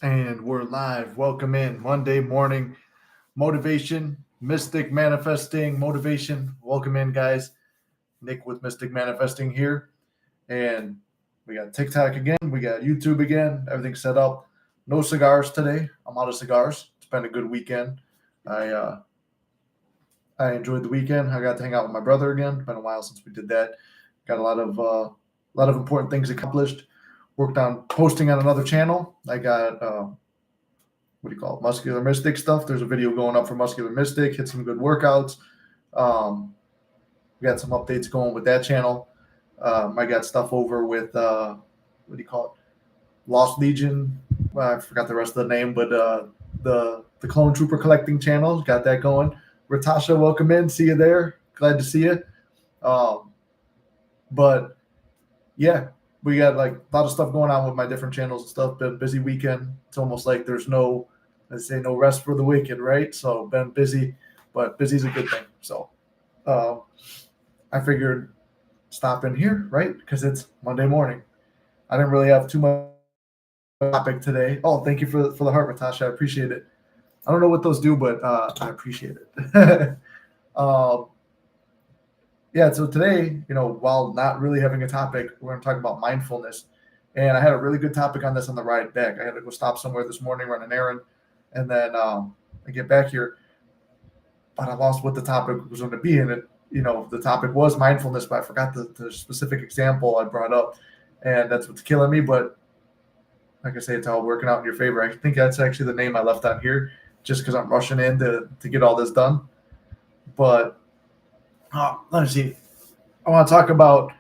And we're live. Welcome in Monday morning motivation, mystic manifesting motivation. Welcome in, guys. Nick with Mystic Manifesting here. And we got TikTok again. We got YouTube again. Everything's set up. No cigars today. I'm out of cigars. It's been a good weekend. I uh, I enjoyed the weekend. I got to hang out with my brother again. Been a while since we did that. Got a lot of important things accomplished. Worked on posting on another channel. I got what do you call it, Muscular Mystic stuff. There's a video going up for Muscular Mystic. Hit some good workouts. Um, we got some updates going with that channel. I got stuff over with what do you call it, Lost Legion. Well, I forgot the rest of the name, but the Clone Trooper collecting channel got that going. Ratasha, welcome in. See you there. Glad to see you. Um, but yeah, we got like a lot of stuff going on with my different channels and stuff. Been a busy weekend. It's almost like there's no, let's say, no rest for the wicked, right? So been busy, but busy's a good thing. So uh, I figured stop in here, right? Because it's Monday morning. I didn't really have too much topic today. Oh, thank you for the heart, Natasha. I appreciate it. I don't know what those do, but I appreciate it. um, yeah, so today, while not really having a topic, we're going to talk about mindfulness. And I had a really good topic on this on the ride back. I had to go stop somewhere this morning, run an errand, and then I get back here, but I lost what the topic was going to be. And the topic was mindfulness, but I forgot the specific example I brought up. And that's what's killing me. But like I say, it's all working out in your favor. I think that's actually the name I left on here just because I'm rushing in to get all this done. But let me see. I want to talk about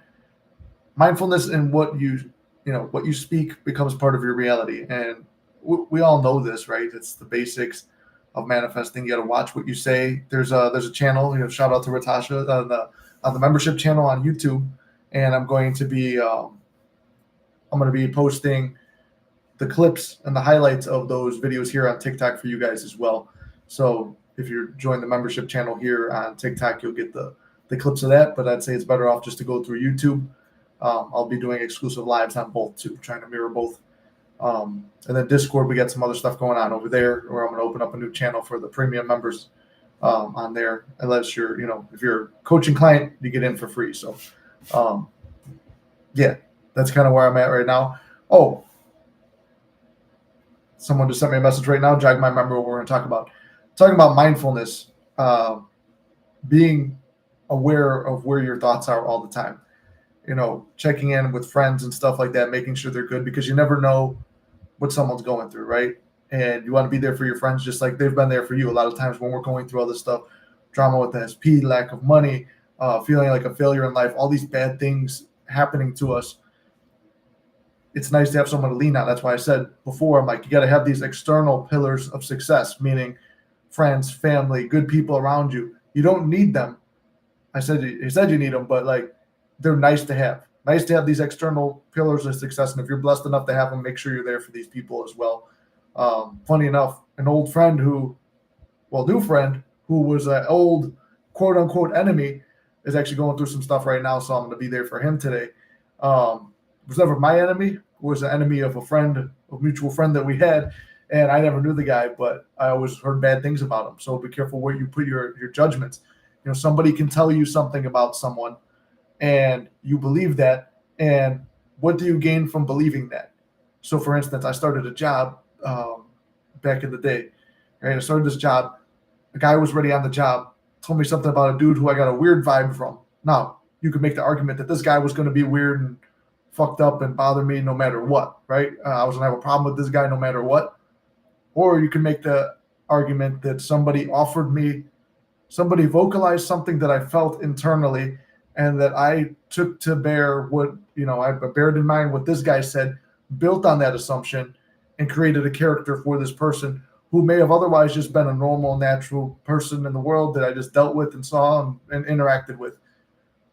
mindfulness and what you speak becomes part of your reality. And we all know this, right? It's the basics of manifesting. You got to watch what you say. There's a channel. Shout out to Ratasha on the membership channel on YouTube, and I'm going to be posting the clips and the highlights of those videos here on TikTok for you guys as well. So if you join the membership channel here on TikTok, you'll get the clips of that. But I'd say it's better off just to go through YouTube. I'll be doing exclusive lives on both too, trying to mirror both. And then Discord, we got some other stuff going on over there, where I'm going to open up a new channel for the premium members on there. Unless if you're a coaching client, you get in for free. So, um, yeah, that's kind of where I'm at right now. Oh, someone just sent me a message right now, jog my memory what we're going to talk about. Talking about mindfulness, being aware of where your thoughts are all the time. Checking in with friends and stuff like that, making sure they're good, because you never know what someone's going through, right? And you want to be there for your friends just like they've been there for you. A lot of times when we're going through all this stuff, drama with the SP, lack of money, feeling like a failure in life, all these bad things happening to us, it's nice to have someone to lean on. That's why I said before, I'm like, you got to have these external pillars of success, meaning friends, family, good people around you. You don't need them. He said you need them, but like they're nice to have. Nice to have these external pillars of success. And if you're blessed enough to have them, make sure you're there for these people as well. Funny enough, an old friend new friend who was an old quote unquote enemy is actually going through some stuff right now. So I'm going to be there for him today. Was never my enemy, was an enemy of a mutual friend that we had. And I never knew the guy, but I always heard bad things about him. So be careful where you put your judgments. Somebody can tell you something about someone and you believe that. And what do you gain from believing that? So for instance, I started a job back in the day. Right? I started this job. A guy was already on the job, told me something about a dude who I got a weird vibe from. Now, you could make the argument that this guy was going to be weird and fucked up and bother me no matter what, right? I was going to have a problem with this guy no matter what. Or you can make the argument that somebody vocalized something that I felt internally, and that I took to bear I bared in mind what this guy said, built on that assumption, and created a character for this person who may have otherwise just been a normal, natural person in the world that I just dealt with and saw and interacted with.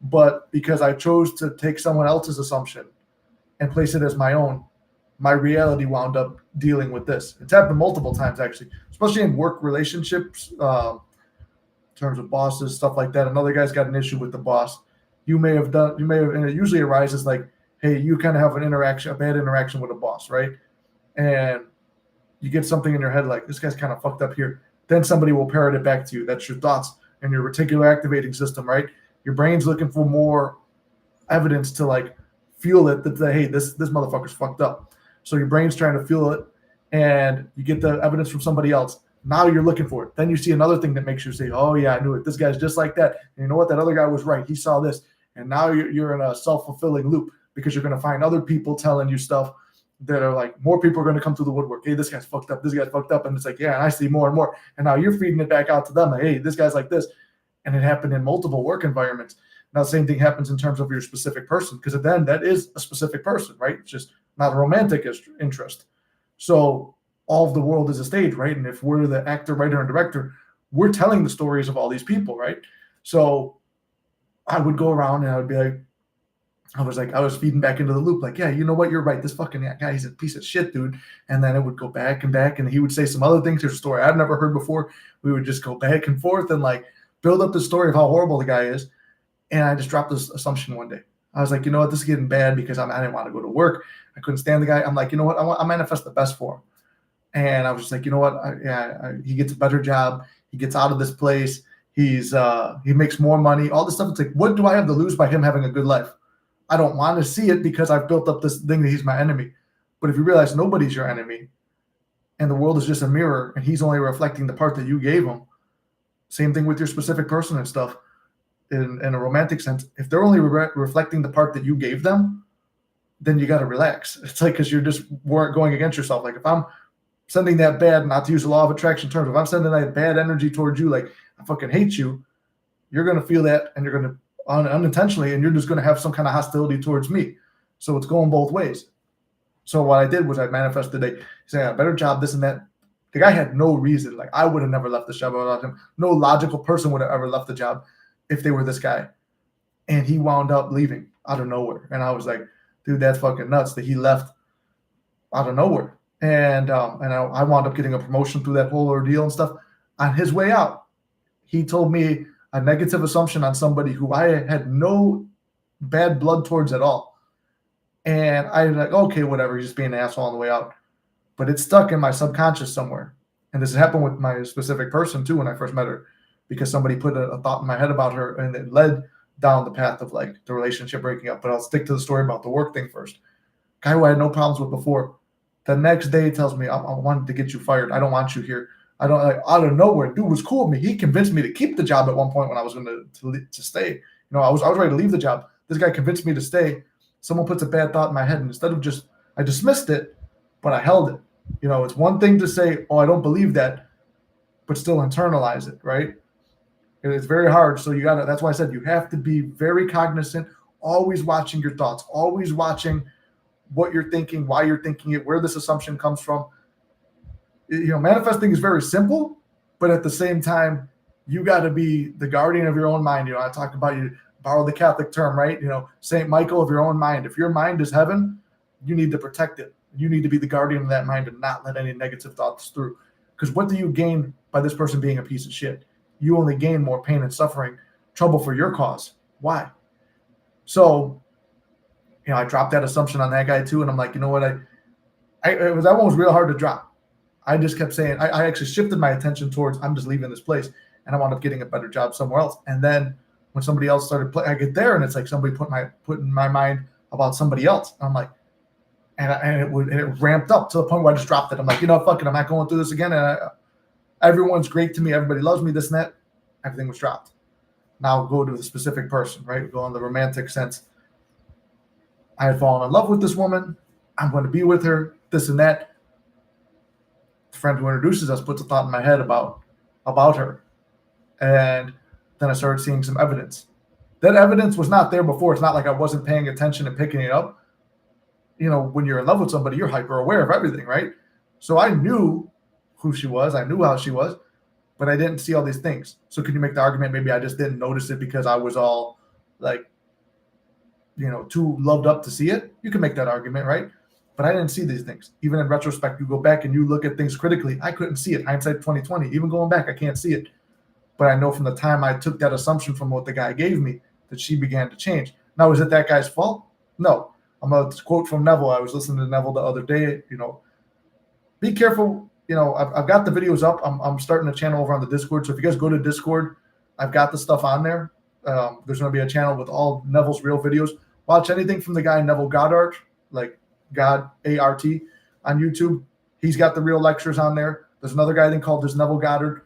But because I chose to take someone else's assumption and place it as my own, my reality wound up dealing with this. It's happened multiple times, actually, especially in work relationships, in terms of bosses, stuff like that. Another guy's got an issue with the boss. And it usually arises like, hey, you kind of have a bad interaction with a boss, right? And you get something in your head like, this guy's kind of fucked up here. Then somebody will parrot it back to you. That's your thoughts and your reticular activating system, right? Your brain's looking for more evidence to like feel it that hey, this motherfucker's fucked up. So your brain's trying to feel it, and you get the evidence from somebody else. Now you're looking for it. Then you see another thing that makes you say, oh yeah, I knew it. This guy's just like that. And you know what? That other guy was right. He saw this. And now you're in a self-fulfilling loop because you're going to find other people telling you stuff that are like, more people are going to come through the woodwork. Hey, this guy's fucked up. This guy's fucked up. And it's like, yeah, and I see more and more. And now you're feeding it back out to them. Like, hey, this guy's like this. And it happened in multiple work environments. Now, the same thing happens in terms of your specific person, because then that is a specific person, right? It's just not a romantic interest. So all of the world is a stage, right? And if we're the actor, writer, and director, we're telling the stories of all these people, right? So I would go around and I would be like, I was feeding back into the loop, like, yeah, you know what? You're right. This fucking guy, he's a piece of shit, dude. And then it would go back and back, and he would say some other things. There's a story I've never heard before. We would just go back and forth and like build up the story of how horrible the guy is. And I just dropped this assumption one day. I was like, you know what? This is getting bad because I didn't want to go to work. I couldn't stand the guy. I'm like, you know what? I manifest the best for him. And I was just like, you know what? He gets a better job. He gets out of this place. He makes more money. All this stuff. It's like, what do I have to lose by him having a good life? I don't want to see it because I've built up this thing that he's my enemy. But if you realize nobody's your enemy, and the world is just a mirror, and he's only reflecting the part that you gave him. Same thing with your specific person and stuff. In a romantic sense, if they're only reflecting the part that you gave them, then you got to relax. It's like, because you're just going against yourself. Like if I'm sending that bad, not to use the law of attraction terms, if I'm sending that bad energy towards you, like I fucking hate you, you're going to feel that, and you're going to unintentionally, and you're just going to have some kind of hostility towards me. So it's going both ways. So what I did was I manifested saying a better job, this and that. The guy had no reason. Like I would have never left the job without him. No logical person would have ever left the job if they were this guy. And he wound up leaving out of nowhere. And I was like, dude, that's fucking nuts that he left out of nowhere. And I wound up getting a promotion through that whole ordeal and stuff. On his way out, he told me a negative assumption on somebody who I had no bad blood towards at all. And I was like, okay, whatever, he's just being an asshole on the way out. But it's stuck in my subconscious somewhere. And this happened with my specific person too when I first met her, because somebody put a thought in my head about her, and it led down the path of like the relationship breaking up. But I'll stick to the story about the work thing first. Guy who I had no problems with before, the next day tells me, I wanted to get you fired. I don't want you here. I don't, like, out of nowhere, dude was cool with me. He convinced me to keep the job at one point when I was going to stay. You know, I was ready to leave the job. This guy convinced me to stay. Someone puts a bad thought in my head, and instead of I dismissed it, but I held it. You know, it's one thing to say, oh, I don't believe that, but still internalize it, right? And it's very hard. So that's why I said you have to be very cognizant, always watching your thoughts, always watching what you're thinking, why you're thinking it, where this assumption comes from. You know, manifesting is very simple, but at the same time, you got to be the guardian of your own mind. You know, I talked about, you borrow the Catholic term, right? You know, Saint Michael of your own mind. If your mind is heaven, you need to protect it. You need to be the guardian of that mind and not let any negative thoughts through. Because what do you gain by this person being a piece of shit? You only gain more pain and suffering, trouble for your cause. Why? So, you know, I dropped that assumption on that guy too. And I'm like, you know what? That one was real hard to drop. I just kept saying, I actually shifted my attention towards, I'm just leaving this place, and I wound up getting a better job somewhere else. And then when somebody else started I get there, and it's like somebody put in my mind about somebody else. And I'm like, and it ramped up to the point where I just dropped it. I'm like, you know, fuck it, I'm not going through this again. And everyone's great to me. Everybody loves me, this and that. Everything was dropped. Now go to the specific person, right? Go in the romantic sense. I had fallen in love with this woman. I'm going to be with her, this and that. The friend who introduces us puts a thought in my head about her. And then I started seeing some evidence. That evidence was not there before. It's not like I wasn't paying attention and picking it up. You know, when you're in love with somebody, you're hyper aware of everything, right? So I knew who she was. I knew how she was, but I didn't see all these things. So can you make the argument maybe I just didn't notice it because I was all like, you know, too loved up to see it? You can make that argument, right? But I didn't see these things. Even in retrospect, you go back and you look at things critically. I couldn't see it. Hindsight 2020. Even going back, I can't see it. But I know from the time I took that assumption from what the guy gave me that she began to change. Now, is it that guy's fault? No. I'm going to quote from Neville. I was listening to Neville the other day. You know, be careful I've got the videos up. I'm starting a channel over on the Discord. So if you guys go to Discord, I've got the stuff on there. There's going to be a channel with all Neville's real videos. Watch anything from the guy Neville Goddard, like God ART on YouTube. He's got the real lectures on there. There's another guy called this Neville Goddard.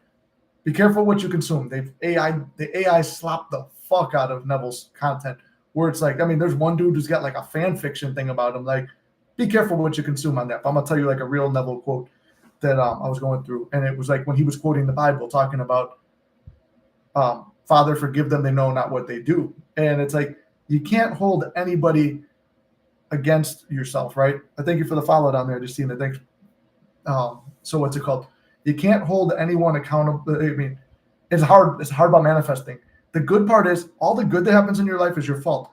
Be careful what you consume. The AI slopped the fuck out of Neville's content. Where it's like, I mean, there's one dude who's got like a fan fiction thing about him. Like, be careful what you consume on that. But I'm gonna tell you like a real Neville quote that I was going through, and it was like when he was quoting the Bible, talking about Father, forgive them, they know not what they do. And it's like you can't hold anybody against yourself, right? I thank you for the follow down there. Just seeing the things. So what's it called? You can't hold anyone accountable. I mean, it's hard. It's hard about manifesting. The good part is all the good that happens in your life is your fault,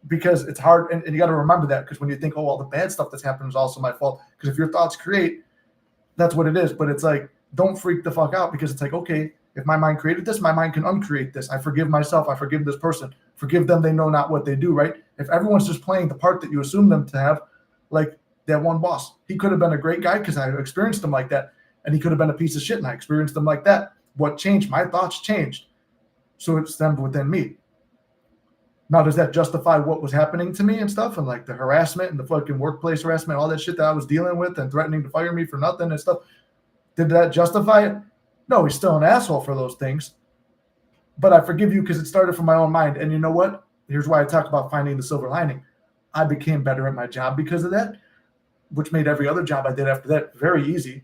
because it's hard. And you got to remember that, because when you think, oh, all the bad stuff that's happened is also my fault. Because if your thoughts create, that's what it is. But it's like, don't freak the fuck out, because it's like, okay, if my mind created this, my mind can uncreate this. I forgive myself. I forgive this person. Forgive them. They know not what they do, right? If everyone's just playing the part that you assume them to have, like that one boss, he could have been a great guy because I experienced him like that. And he could have been a piece of shit and I experienced him like that. What changed? My thoughts changed. So it stemmed within me. Now, does that justify what was happening to me and stuff, and like the harassment and the fucking workplace harassment, all that shit that I was dealing with and threatening to fire me for nothing and stuff? Did that justify it? No, he's still an asshole for those things. But I forgive you because it started from my own mind. And you know what? Here's why I talk about finding the silver lining. I became better at my job because of that, which made every other job I did after that very easy.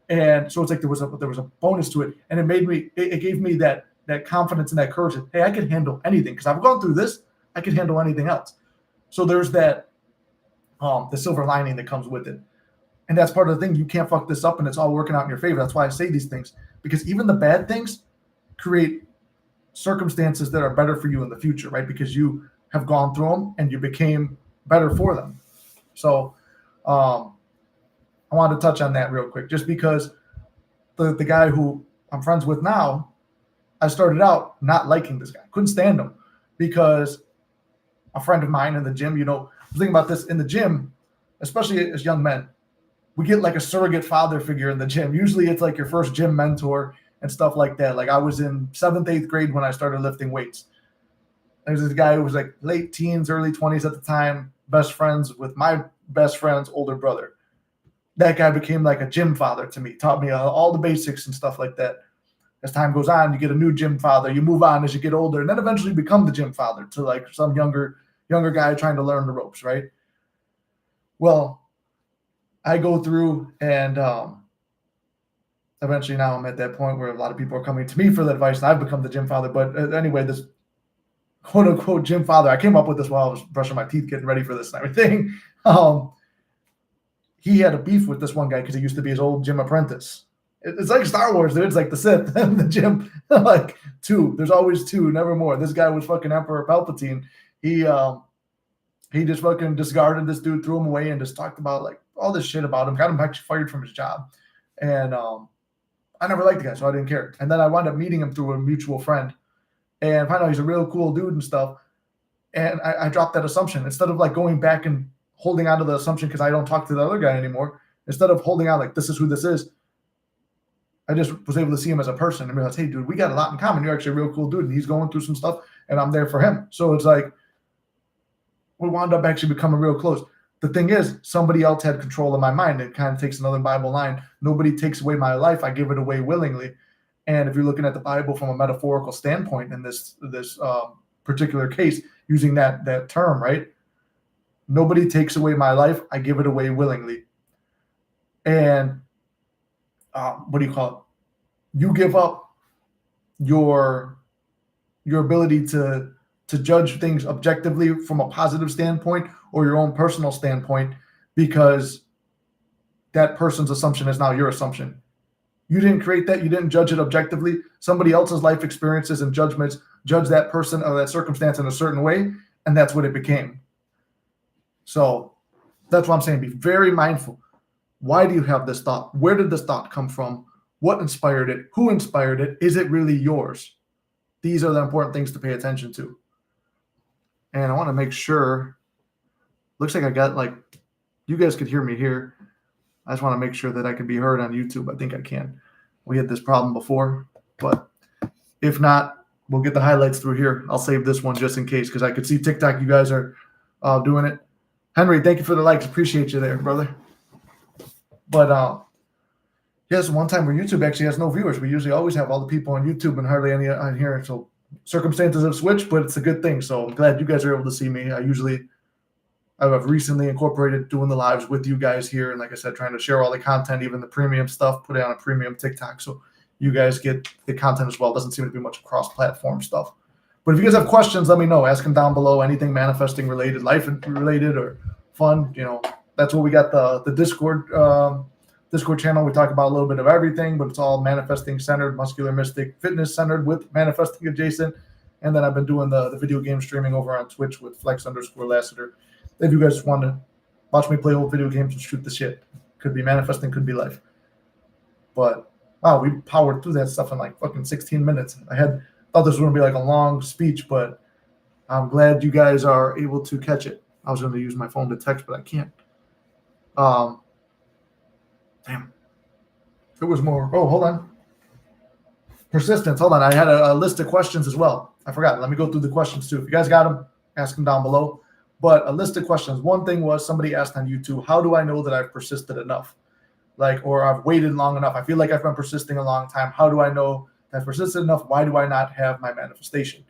And so it's like there was a bonus to it, and it gave me that confidence and that courage that, hey, I can handle anything because I've gone through this. I can handle anything else. So there's that the silver lining that comes with it, and that's part of the thing. You can't fuck this up, and it's all working out in your favor. That's why I say these things, because even the bad things create circumstances that are better for you in the future, right? Because you have gone through them and you became better for them. So I wanted to touch on that real quick, just because the guy who I'm friends with now, I started out not liking this guy. Couldn't stand him because a friend of mine in the gym, I was thinking about this in the gym, especially as young men, we get like a surrogate father figure in the gym. Usually it's like your first gym mentor and stuff like that. Like I was in 7th, 8th grade when I started lifting weights. There's this guy who was like late teens, early 20s at the time, best friends with my best friend's older brother. That guy became like a gym father to me, taught me all the basics and stuff like that. As time goes on, you get a new gym father, you move on as you get older, and then eventually become the gym father to like some younger guy trying to learn the ropes, right? Well, I go through and eventually now I'm at that point where a lot of people are coming to me for that advice, and I've become the gym father. But anyway, this quote unquote gym father, I came up with this while I was brushing my teeth, getting ready for this and everything. He had a beef with this one guy because he used to be his old gym apprentice. It's like Star Wars, dude. It's like the Sith and the gym. Like two. There's always two, never more. This guy was fucking Emperor Palpatine. He just fucking discarded this dude, threw him away, and just talked about like all this shit about him. Got him actually fired from his job. And I never liked the guy, so I didn't care. And then I wound up meeting him through a mutual friend, and find out he's a real cool dude and stuff. And I dropped that assumption instead of like going back and holding on to the assumption because I don't talk to the other guy anymore. Instead of holding out like this is who this is, I just was able to see him as a person and realize, hey, dude, we got a lot in common. You're actually a real cool dude, and he's going through some stuff, and I'm there for him. So it's like we wound up actually becoming real close. The thing is, somebody else had control of my mind. It kind of takes another Bible line. Nobody takes away my life. I give it away willingly. And if you're looking at the Bible from a metaphorical standpoint in this particular case, using that term, right? Nobody takes away my life. I give it away willingly. And what do you call it? You give up your ability to judge things objectively from a positive standpoint or your own personal standpoint, because that person's assumption is now your assumption. You didn't create that. You didn't judge it objectively. Somebody else's life experiences and judgments judge that person or that circumstance in a certain way, and that's what it became. So that's what I'm saying. Be very mindful. Why do you have this thought? Where did this thought come from? What inspired it? Who inspired it? Is it really yours? These are the important things to pay attention to. And I want to make sure. Looks like I got like, you guys could hear me here. I just want to make sure that I can be heard on YouTube. I think I can. We had this problem before, but if not, we'll get the highlights through here. I'll save this one just in case because I could see TikTok. You guys are doing it. Henry, thank you for the likes. Appreciate you there, brother. But yes, one time where YouTube actually has no viewers. We usually always have all the people on YouTube and hardly any on here. So circumstances have switched, but it's a good thing. So I'm glad you guys are able to see me. I've recently incorporated doing the lives with you guys here. And like I said, trying to share all the content, even the premium stuff, put it on a premium TikTok. So you guys get the content as well. It doesn't seem to be much cross-platform stuff. But if you guys have questions, let me know. Ask them down below. Anything manifesting related, life related, or fun. That's what we got the Discord channel. We talk about a little bit of everything, but it's all manifesting centered, muscular mystic, fitness centered with manifesting adjacent. And then I've been doing the video game streaming over on Twitch with Flex_Lassiter. If you guys want to watch me play old video games and shoot the shit, could be manifesting, could be life. But wow, we powered through that stuff in like fucking 16 minutes. I thought this was going to be like a long speech, but I'm glad you guys are able to catch it. I was going to use my phone to text, but I can't. Damn. There was more. Oh, hold on. Persistence. Hold on. I had a list of questions as well. I forgot. Let me go through the questions too. If you guys got them, ask them down below. But a list of questions. One thing was somebody asked on YouTube, how do I know that I've persisted enough? Or I've waited long enough. I feel like I've been persisting a long time. How do I know that I've persisted enough? Why do I not have my manifestation?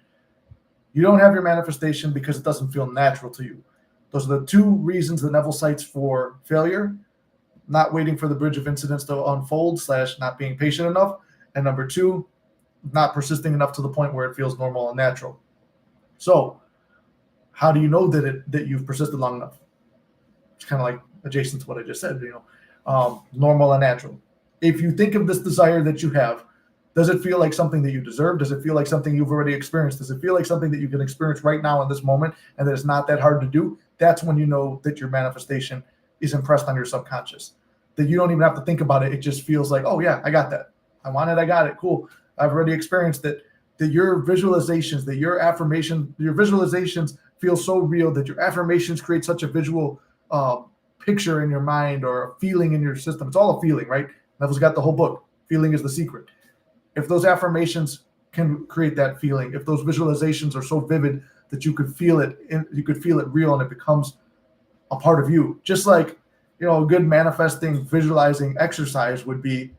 You don't have your manifestation because it doesn't feel natural to you. Those are the two reasons that Neville cites for failure: not waiting for the bridge of incidents to unfold / not being patient enough. And number two, not persisting enough to the point where it feels normal and natural. So how do you know that you've persisted long enough? It's kind of like adjacent to what I just said, normal and natural. If you think of this desire that you have, does it feel like something that you deserve? Does it feel like something you've already experienced? Does it feel like something that you can experience right now in this moment and that it's not that hard to do? That's when you know that your manifestation is impressed on your subconscious, that you don't even have to think about it. It just feels like, oh yeah, I got that. I want it. I got it. Cool. I've already experienced it. That your visualizations, that your visualizations feel so real, that your affirmations create such a visual picture in your mind or a feeling in your system. It's all a feeling, right? Neville's got the whole book. Feeling is the secret. If those affirmations can create that feeling, if those visualizations are so vivid that you could feel it, real, and it becomes a part of you, just like a good manifesting, visualizing exercise would be.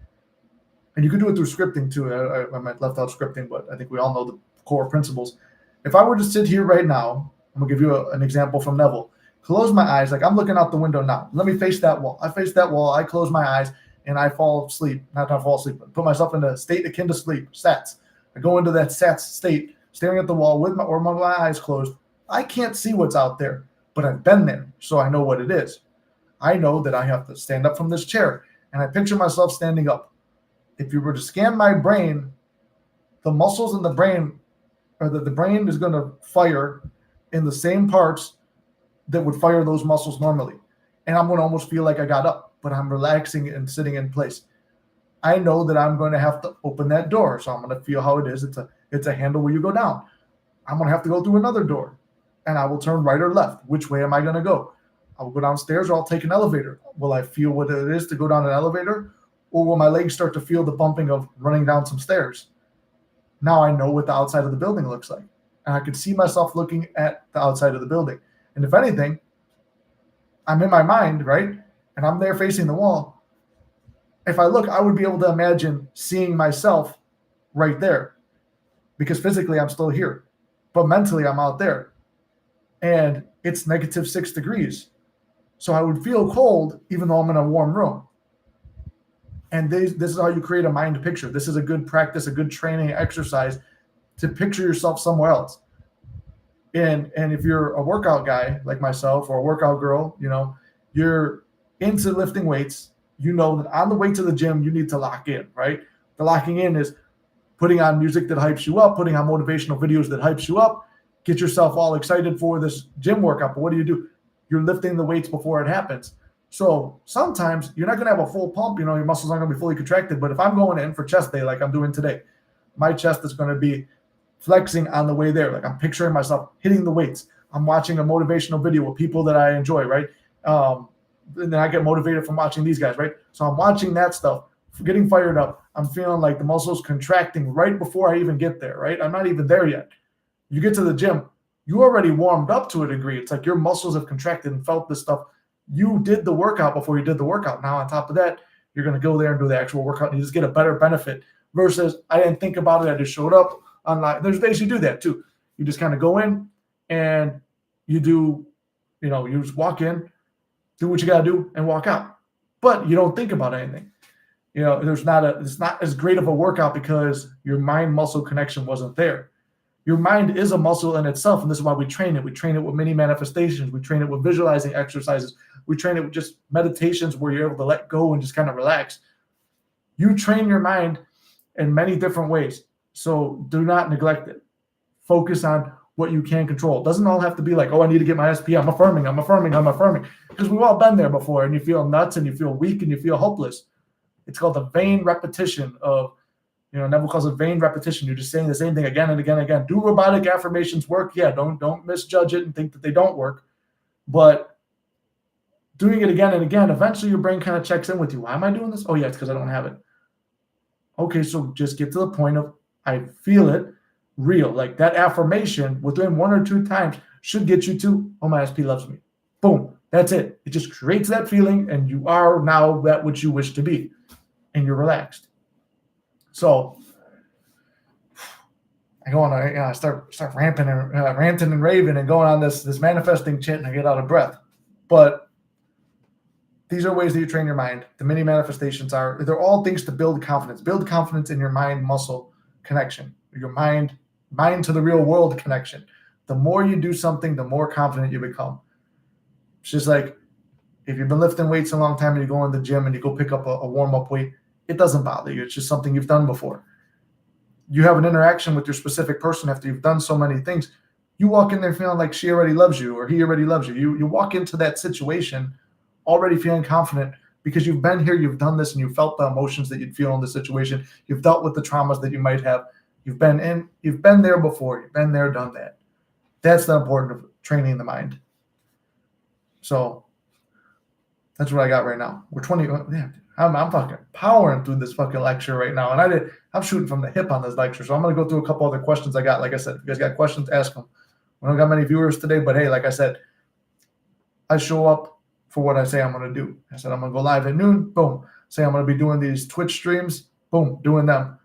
And you could do it through scripting too. I might left out scripting, but I think we all know the core principles. If I were to sit here right now, I'm gonna give you an example from Neville. Close my eyes, like I'm looking out the window now. Let me face that wall. I face that wall. I close my eyes and I fall asleep. Not fall asleep, but put myself in a state akin to sleep. SATS. I go into that SATS state, staring at the wall with my eyes closed. I can't see what's out there, but I've been there, so I know what it is. I know that I have to stand up from this chair, and I picture myself standing up. If you were to scan my brain, the muscles in the brain, or the brain is going to fire in the same parts that would fire those muscles normally. And I'm going to almost feel like I got up, but I'm relaxing and sitting in place. I know that I'm going to have to open that door. So I'm going to feel how it is. It's a handle where you go down. I'm going to have to go through another door, and I will turn right or left. Which way am I going to go? I'll go downstairs or I'll take an elevator. Will I feel what it is to go down an elevator? Or will my legs start to feel the bumping of running down some stairs? Now I know what the outside of the building looks like. And I can see myself looking at the outside of the building. And if anything, I'm in my mind, right? And I'm there facing the wall. If I look, I would be able to imagine seeing myself right there. Because physically I'm still here. But mentally I'm out there. And it's -6 degrees. So I would feel cold even though I'm in a warm room. And this is how you create a mind picture. This is a good practice, a good training exercise to picture yourself somewhere else. And if you're a workout guy like myself or a workout girl, you're into lifting weights, that on the way to the gym, you need to lock in, right? The locking in is putting on music that hypes you up, putting on motivational videos that hypes you up, get yourself all excited for this gym workout. But what do? You're lifting the weights before it happens. So sometimes you're not going to have a full pump, your muscles aren't going to be fully contracted. But if I'm going in for chest day like I'm doing today, my chest is going to be flexing on the way there. Like I'm picturing myself hitting the weights. I'm watching a motivational video with people that I enjoy, right? and then I get motivated from watching these guys, right? So I'm watching that stuff, getting fired up. I'm feeling like the muscles contracting right before I even get there, right? I'm not even there yet. You get to the gym, you already warmed up to a degree. It's like your muscles have contracted and felt this stuff. You did the workout before you did the workout. Now, on top of that, you're going to go there and do the actual workout and you just get a better benefit versus I didn't think about it. I just showed up online. There's days you do that too. You just kind of go in and you do, you just walk in, do what you got to do and walk out. But you don't think about anything. It's not as great of a workout because your mind muscle connection wasn't there. Your mind is a muscle in itself, and this is why we train it. We train it with many manifestations. We train it with visualizing exercises. We train it with just meditations where you're able to let go and just kind of relax. You train your mind in many different ways, so do not neglect it. Focus on what you can control. It doesn't all have to be like, oh, I need to get my SP. I'm affirming. Because we've all been there before, and you feel nuts, and you feel weak, and you feel hopeless. It's called the vain repetition of, Neville calls it vain repetition. You're just saying the same thing again and again and again. Do robotic affirmations work? Yeah, don't misjudge it and think that they don't work. But doing it again and again, eventually your brain kind of checks in with you. Why am I doing this? Oh, yeah, it's because I don't have it. Okay, so just get to the point of I feel it real. Like that affirmation within 1 or 2 times should get you to, oh, my SP loves me. Boom. That's it. It just creates that feeling, and you are now that which you wish to be, and you're relaxed. So I go on, I start ranting and raving and going on this manifesting chant, and I get out of breath. But these are ways that you train your mind. The mini manifestations they're all things to build confidence. Build confidence in your mind muscle connection, your mind to the real world connection. The more you do something, the more confident you become. It's just like if you've been lifting weights a long time and you go in the gym and you go pick up a warm-up weight, it doesn't bother you. It's just something you've done before. You have an interaction with your specific person after you've done so many things. You walk in there feeling like she already loves you or he already loves you. You walk into that situation already feeling confident because you've been here, you've done this, and you felt the emotions that you'd feel in the situation. You've dealt with the traumas that you might have. You've been there before. You've been there, done that. That's the importance of training the mind. So that's what I got right now. We're 20. Yeah, I'm fucking powering through this fucking lecture right now. And I'm shooting from the hip on this lecture. So I'm going to go through a couple other questions I got. Like I said, if you guys got questions, ask them. We don't got many viewers today, but hey, like I said, I show up for what I say I'm going to do. I said I'm going to go live at noon. Boom. Say I'm going to be doing these Twitch streams. Boom. Doing them.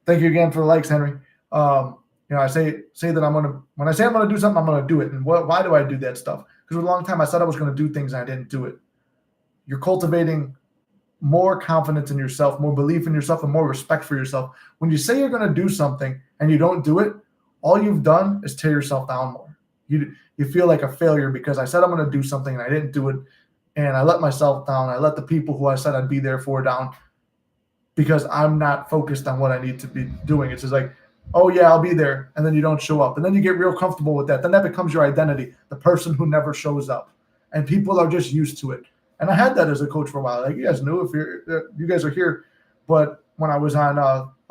Thank you again for the likes, Henry. I say that I'm going to, when I say I'm going to do something, I'm going to do it. And why do I do that stuff? Because for a long time I said I was going to do things and I didn't do it. You're cultivating more confidence in yourself, more belief in yourself, and more respect for yourself. When you say you're going to do something and you don't do it, all you've done is tear yourself down more. You feel like a failure because I said I'm going to do something and I didn't do it, and I let myself down. I let the people who I said I'd be there for down because I'm not focused on what I need to be doing. It's just like, oh yeah, I'll be there, and then you don't show up, and then you get real comfortable with that. Then that becomes your identity, the person who never shows up, and people are just used to it. And I had that as a coach for a while. Like you guys knew if you guys are here, but when I was on,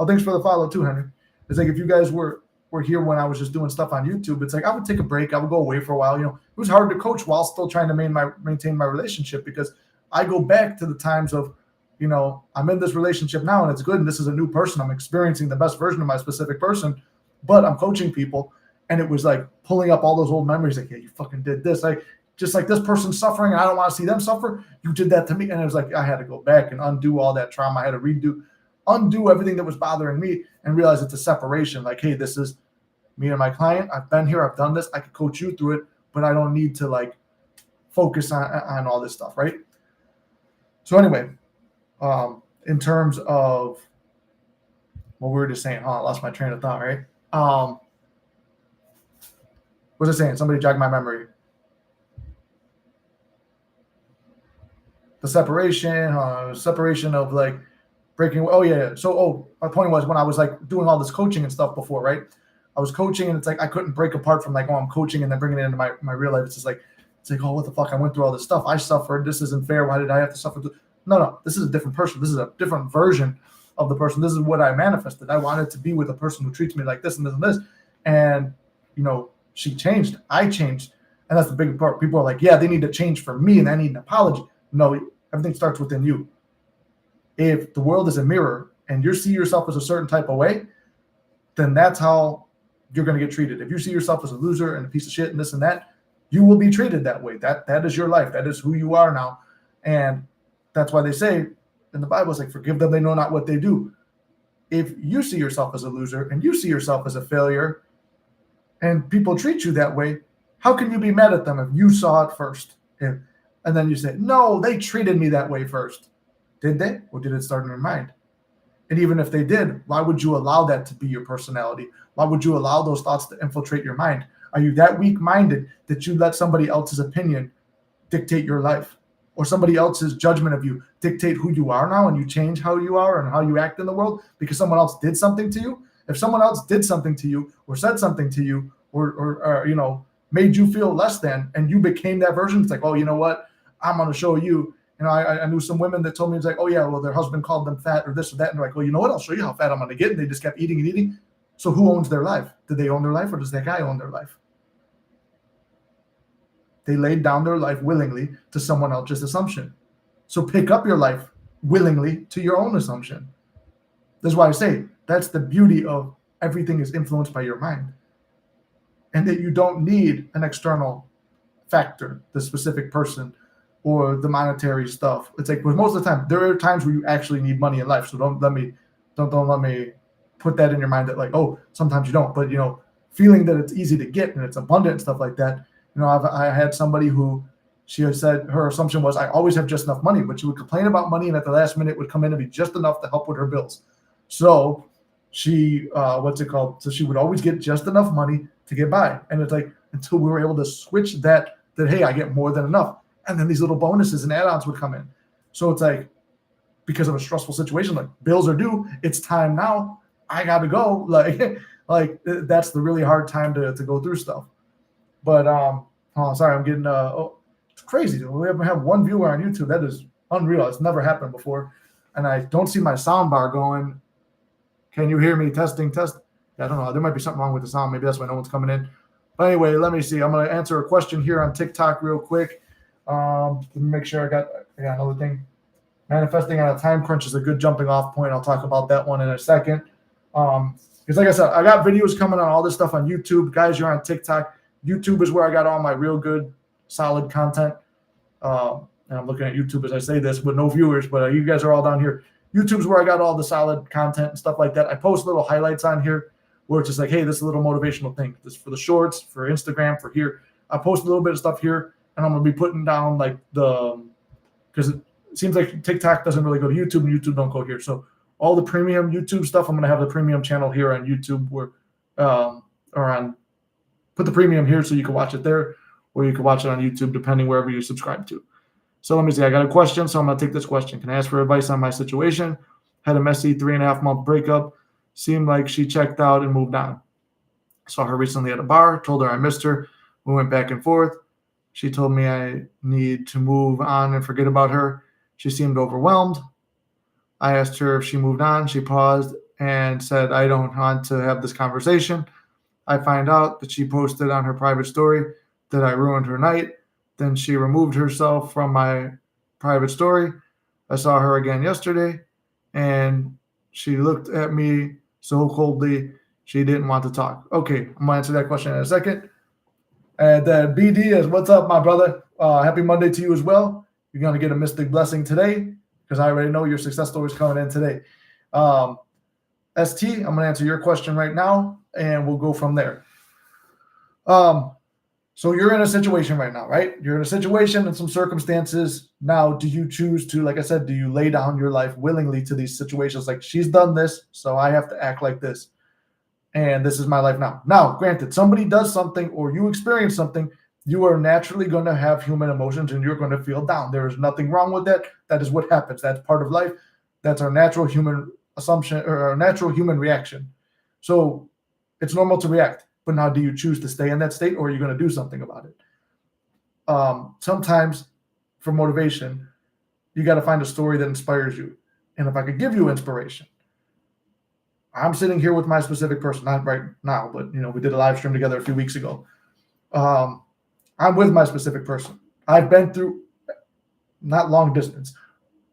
thanks for the follow too, Henry. It's like if you guys were here when I was just doing stuff on YouTube, it's like I would take a break. I would go away for a while. It was hard to coach while still trying to maintain my relationship because I go back to the times of, I'm in this relationship now and it's good and this is a new person. I'm experiencing the best version of my specific person, but I'm coaching people, and it was like pulling up all those old memories. Like, yeah, you fucking did this. Like, just like this person's suffering and I don't want to see them suffer. You did that to me. And it was like, I had to go back and undo all that trauma. I had to undo everything that was bothering me and realize it's a separation. Like, hey, this is me and my client. I've been here. I've done this. I could coach you through it, but I don't need to like focus on all this stuff. Right. So anyway, in terms of what we were just saying, I lost my train of thought. Right. What was I saying? Somebody jogged my memory. The separation of like breaking. Oh yeah. So, my point was when I was like doing all this coaching and stuff before, right? I was coaching and it's like, I couldn't break apart from like, I'm coaching and then bringing it into my real life. It's just like, oh, what the fuck? I went through all this stuff. I suffered. This isn't fair. Why did I have to suffer? No. This is a different person. This is a different version of the person. This is what I manifested. I wanted to be with a person who treats me like this and this and this. And, she changed. I changed. And that's the big part. People are like, yeah, they need to change for me and I need an apology. No, everything starts within you. If the world is a mirror and you see yourself as a certain type of way, then that's how you're going to get treated. If you see yourself as a loser and a piece of shit and this and that, you will be treated that way. That is your life. That is who you are now. And that's why they say in the Bible, it's like, forgive them, they know not what they do. If you see yourself as a loser and you see yourself as a failure and people treat you that way, how can you be mad at them if you saw it first? And then you say, no, they treated me that way first. Did they? Or did it start in your mind? And even if they did, why would you allow that to be your personality? Why would you allow those thoughts to infiltrate your mind? Are you that weak-minded that you let somebody else's opinion dictate your life, or somebody else's judgment of you dictate who you are now, and you change how you are and how you act in the world because someone else did something to you? If someone else did something to you or said something to you or made you feel less than, and you became that version, it's like, oh, you know what? I'm going to show you. I knew some women that told me, it's like, oh, yeah, well, their husband called them fat or this or that. And they're like, well, you know what? I'll show you how fat I'm going to get. And they just kept eating and eating. So who owns their life? Did they own their life, or does that guy own their life? They laid down their life willingly to someone else's assumption. So pick up your life willingly to your own assumption. That's why I say that's the beauty of everything is influenced by your mind. And that you don't need an external factor, the specific person, or the monetary stuff. It's like, most of the time, there are times where you actually need money in life. So don't let me put that in your mind that like, oh, sometimes you don't. But feeling that it's easy to get and it's abundant and stuff like that. I had somebody who she had said her assumption was I always have just enough money, but she would complain about money and at the last minute would come in and be just enough to help with her bills. So she So she would always get just enough money to get by. And it's like until we were able to switch that hey, I get more than enough. And then these little bonuses and add-ons would come in. So it's like, because of a stressful situation, like bills are due, it's time now, I gotta go. Like that's the really hard time to go through stuff. But sorry, I'm getting it's crazy. We have one viewer on YouTube. That is unreal. It's never happened before. And I don't see my sound bar going. Can you hear me? Testing. I don't know. There might be something wrong with the sound. Maybe that's why no one's coming in. But anyway, let me see. I'm going to answer a question here on TikTok real quick. Let me make sure I got another thing. Manifesting on a time crunch is a good jumping off point. I'll talk about that one in a second. Because like I said, I got videos coming on all this stuff on YouTube. Guys, you're on TikTok. YouTube is where I got all my real good, solid content. And I'm looking at YouTube as I say this with no viewers, but you guys are all down here. YouTube's where I got all the solid content and stuff like that. I post little highlights on here where it's just like, hey, this is a little motivational thing. This is for the shorts, for Instagram, for here. I post a little bit of stuff here, and I'm going to be putting down like because it seems like TikTok doesn't really go to YouTube and YouTube don't go here. So all the premium YouTube stuff, I'm going to have the premium channel here on YouTube put the premium here so you can watch it there, or you can watch it on YouTube, depending wherever you subscribe to. So let me see. I got a question, so I'm going to take this question. Can I ask for advice on my situation? Had a messy 3.5-month breakup. Seemed like she checked out and moved on. Saw her recently at a bar. Told her I missed her. We went back and forth. She told me I need to move on and forget about her. She seemed overwhelmed. I asked her if she moved on. She paused and said, I don't want to have this conversation. I find out that she posted on her private story that I ruined her night. Then she removed herself from my private story. I saw her again yesterday, and she looked at me so coldly she didn't want to talk. Okay, I'm going to answer that question in a second. And then BD is, what's up, my brother? Happy Monday to you as well. You're going to get a mystic blessing today because I already know your success story is coming in today. ST, I'm going to answer your question right now, and we'll go from there. So you're in a situation right now, right? You're in a situation and some circumstances. Now, do you choose to, like I said, do you lay down your life willingly to these situations? Like, she's done this, so I have to act like this. And this is my life now. Now, granted, somebody does something or you experience something, you are naturally going to have human emotions and you're going to feel down. There is nothing wrong with that. That is what happens. That's part of life. That's our natural human assumption or our natural human reaction. So it's normal to react. But now, do you choose to stay in that state, or are you going to do something about it? Sometimes for motivation, you got to find a story that inspires you. And if I could give you inspiration, I'm sitting here with my specific person, not right now, but we did a live stream together a few weeks ago. I'm with my specific person. I've been through, not long distance,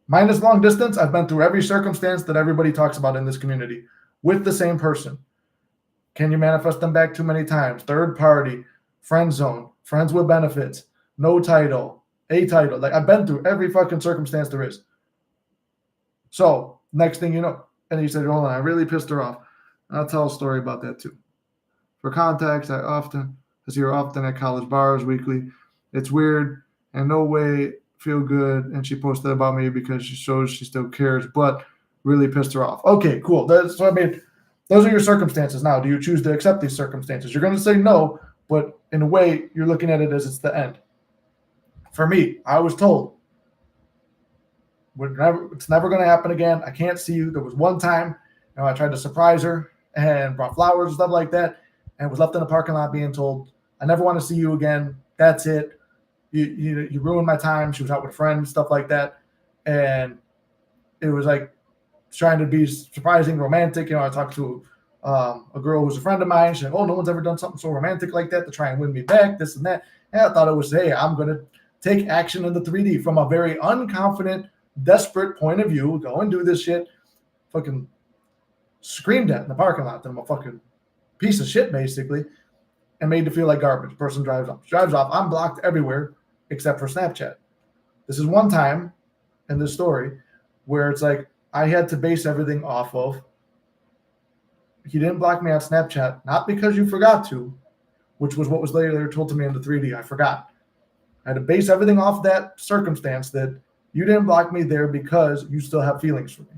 minus long distance, I've been through every circumstance that everybody talks about in this community with the same person. Can you manifest them back too many times? Third party, friend zone, friends with benefits, no title, a title. Like, I've been through every fucking circumstance there is. So next thing you know, and he said, hold on, I really pissed her off. I'll tell a story about that too. For context, I see her often at college bars weekly. It's weird and no way feel good. And she posted about me because she shows she still cares, but really pissed her off. Okay, cool. That's what I mean. Those are your circumstances now. Do you choose to accept these circumstances? You're going to say no, but in a way, you're looking at it as it's the end. For me, I was told, it's never going to happen again. I can't see you. There was one time, I tried to surprise her and brought flowers and stuff like that, and was left in the parking lot being told, I never want to see you again. That's it. You ruined my time. She was out with friends, stuff like that. And it was like trying to be surprising, romantic. I talked to a girl who was a friend of mine. She's like, oh, no one's ever done something so romantic like that to try and win me back, this and that. And I thought it was, hey, I'm going to take action in the 3D from a very unconfident, desperate point of view. Go and do this shit. Fucking screamed at in the parking lot that I'm a fucking piece of shit, basically, and made to feel like garbage. The person drives off. I'm blocked everywhere except for Snapchat. This is one time in this story where it's like I had to base everything off of, he didn't block me on Snapchat, not because you forgot to, which was what was later told to me in the 3D. I forgot. I had to base everything off that circumstance that you didn't block me there because you still have feelings for me.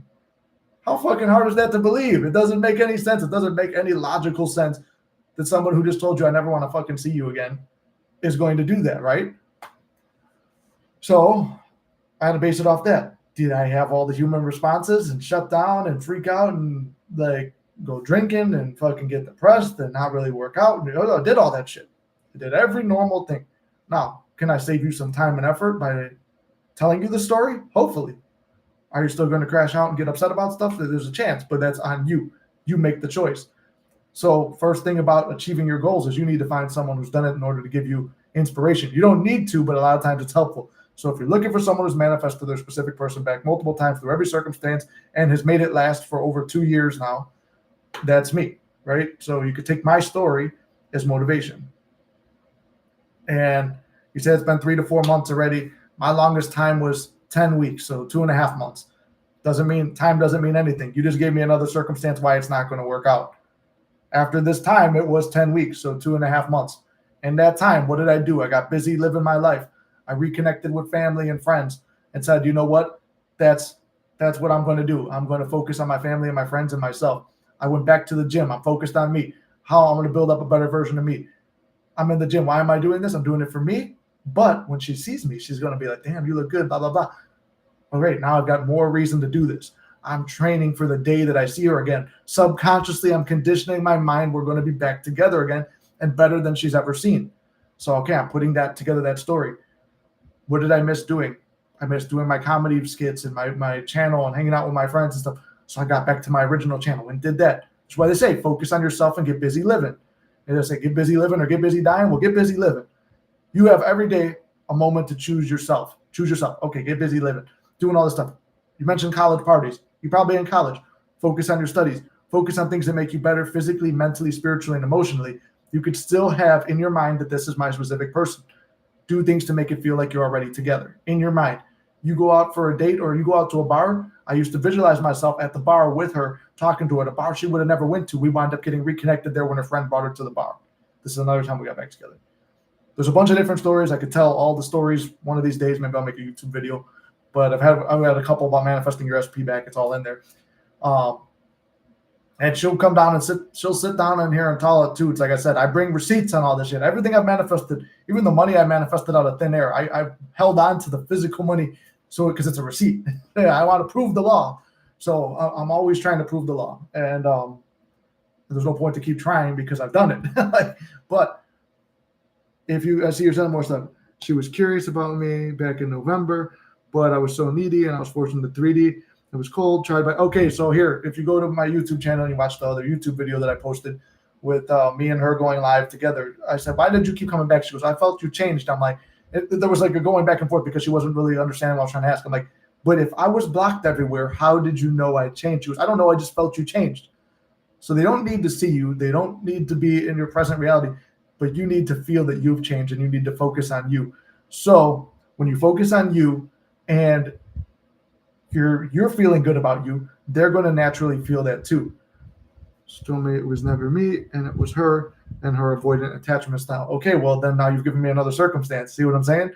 How fucking hard is that to believe? It doesn't make any sense. It doesn't make any logical sense that someone who just told you I never want to fucking see you again is going to do that, right? So I had to base it off that. Did I have all the human responses and shut down and freak out and like go drinking and fucking get depressed and not really work out? I did all that shit. I did every normal thing. Now, can I save you some time and effort by telling you the story? Hopefully. Are you still going to crash out and get upset about stuff? There's a chance, but that's on you. You make the choice. So first thing about achieving your goals is you need to find someone who's done it in order to give you inspiration. You don't need to, but a lot of times it's helpful. So if you're looking for someone who's manifested their specific person back multiple times through every circumstance and has made it last for over 2 years now, that's me, right? So you could take my story as motivation. And you said it's been 3 to 4 months already. My longest time was 10 weeks, so 2.5 months. Time doesn't mean anything. You just gave me another circumstance why it's not going to work out. After this time, it was 10 weeks, so 2.5 months. In that time, what did I do? I got busy living my life. I reconnected with family and friends and said, you know what? That's what I'm going to do. I'm going to focus on my family and my friends and myself. I went back to the gym. I'm focused on me, how I'm going to build up a better version of me. I'm in the gym. Why am I doing this? I'm doing it for me. But when she sees me, she's going to be like, damn, you look good, blah, blah, blah. All right, now I've got more reason to do this. I'm training for the day that I see her again. Subconsciously, I'm conditioning my mind. We're going to be back together again and better than she's ever seen. So, okay, I'm putting that together, that story. What did I miss doing? I missed doing my comedy skits and my channel and hanging out with my friends and stuff. So I got back to my original channel and did that. That's why they say focus on yourself and get busy living. And they say get busy living or get busy dying. Well, get busy living. You have every day a moment to choose yourself. Choose yourself. Okay, get busy living. Doing all this stuff. You mentioned college parties. You're probably in college. Focus on your studies. Focus on things that make you better physically, mentally, spiritually, and emotionally. You could still have in your mind that this is my specific person. Do things to make it feel like you're already together. In your mind. You go out for a date or you go out to a bar. I used to visualize myself at the bar with her, talking to her at a bar she would have never went to. We wound up getting reconnected there when a friend brought her to the bar. This is another time we got back together. There's a bunch of different stories. I could tell all the stories one of these days. Maybe I'll make a YouTube video. But I've had a couple about manifesting your SP back. It's all in there. And she'll come down and she'll sit down in here and tell it too. It's like I said, I bring receipts on all this shit. Everything I've manifested, even the money I manifested out of thin air, I've held on to the physical money because it's a receipt. I want to prove the law. So I'm always trying to prove the law. And there's no point to keep trying because I've done it. But I see you're sending more stuff. She was curious about me back in November, but I was so needy and I was forced into 3D. It was cold. Okay, so here, if you go to my YouTube channel and you watch the other YouTube video that I posted with me and her going live together. I said, why did you keep coming back? She goes, I felt you changed. I'm like, there was like a going back and forth because she wasn't really understanding what I was trying to ask. I'm like, but if I was blocked everywhere, how did you know I changed? She goes, I don't know. I just felt you changed. So they don't need to see you. They don't need to be in your present reality, but you need to feel that you've changed and you need to focus on you. So when you focus on you and you're feeling good about you, they're going to naturally feel that too. She told me it was never me and it was her and her avoidant attachment style. Okay, well then now you've given me another circumstance. See what I'm saying?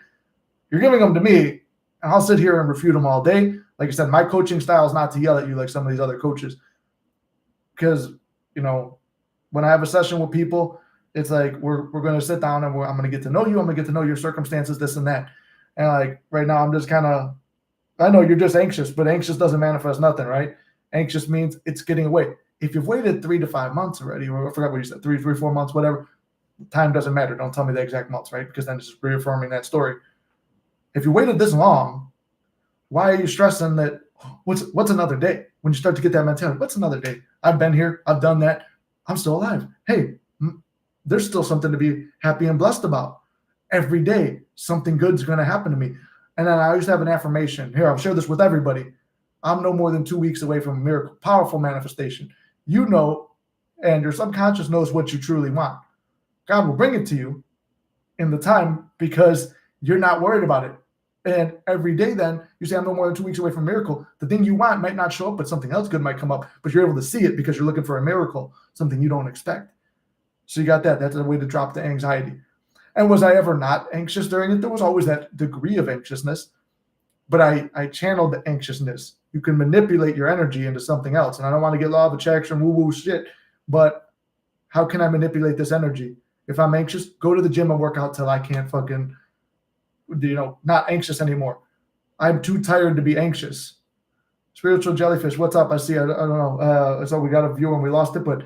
You're giving them to me, and I'll sit here and refute them all day. Like I said, my coaching style is not to yell at you like some of these other coaches. Because, when I have a session with people, it's like we're going to sit down and I'm going to get to know you. I'm going to get to know your circumstances, this and that. And like right now, I'm just kind of, I know you're just anxious, but anxious doesn't manifest nothing, right? Anxious means it's getting away. If you've waited 3 to 5 months already, or I forgot what you said, 3, 4 months, whatever, time doesn't matter. Don't tell me the exact months, right? Because then it's just reaffirming that story. If you waited this long, why are you stressing that? What's another day? When you start to get that mentality, what's another day? I've been here. I've done that. I'm still alive. Hey, there's still something to be happy and blessed about. Every day, something good's going to happen to me. And then I used to have an affirmation. Here, I'll share this with everybody. I'm no more than 2 weeks away from a miracle, powerful manifestation. You know, and your subconscious knows what you truly want. God will bring it to you in the time because you're not worried about it. And every day then, you say, I'm no more than 2 weeks away from a miracle. The thing you want might not show up, but something else good might come up. But you're able to see it because you're looking for a miracle, something you don't expect. So you got that. That's a way to drop the anxiety. And was I ever not anxious during it? There was always that degree of anxiousness. But I channeled the anxiousness. You can manipulate your energy into something else. And I don't want to get law of attraction, woo-woo shit. But how can I manipulate this energy? If I'm anxious, go to the gym and work out till I can't fucking, not anxious anymore. I'm too tired to be anxious. Spiritual Jellyfish, what's up? I see, I don't know. So we got a viewer and we lost it, but